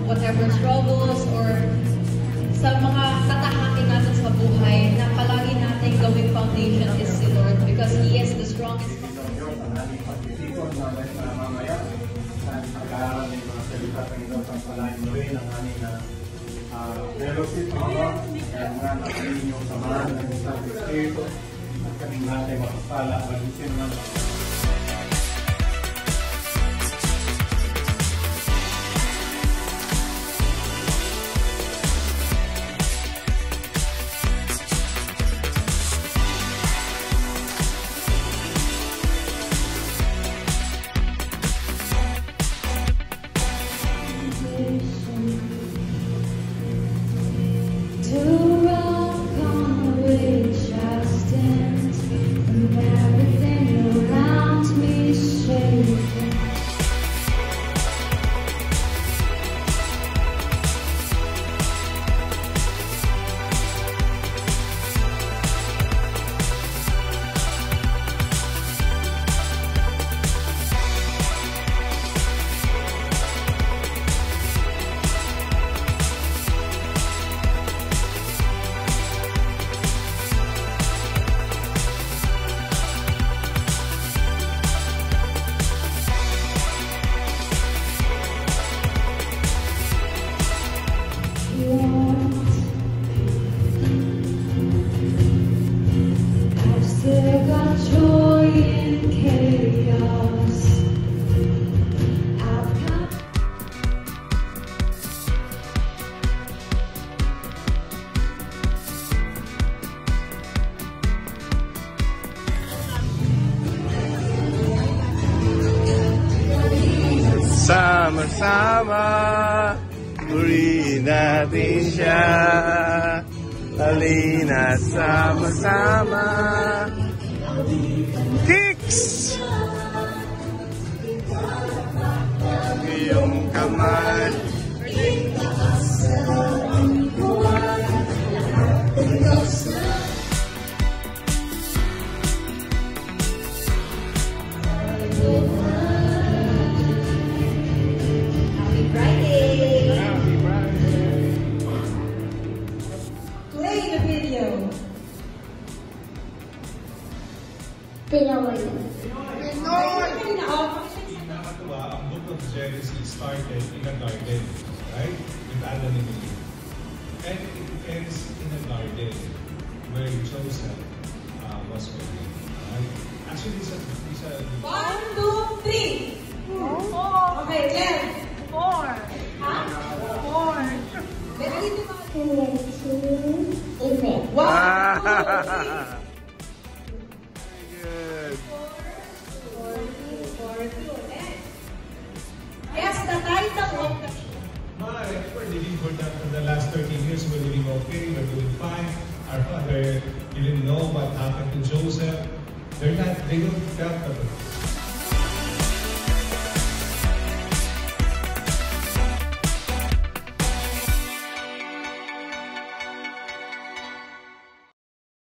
whatever struggles or sa mga tatahakin natin sa buhay, na palagi natin gawing foundation is si Lord because He is the strongest. Pag-aaral ng mga salita ng Diyos ang palain mo rin ang aming fellowship ng Lord kaya nga nakaming yung samahan ng isang Espiritu at kaming natin makapala magisin ng sama-sama, purihin natin siya. Halina sama-sama. Kicks! Iyong kamay. Ang book of Genesis started in a garden, right? With Adam and Eve. And it ends in a garden where Joseph was working. Right? Actually, it's a 1, 2, 3. Okay, Jen. 4. Ha? 4. Wow! Yes, the title of the we're living for the last 13 years. We're living okay. We're doing fine. Our father didn't know what happened to Joseph. They don't got the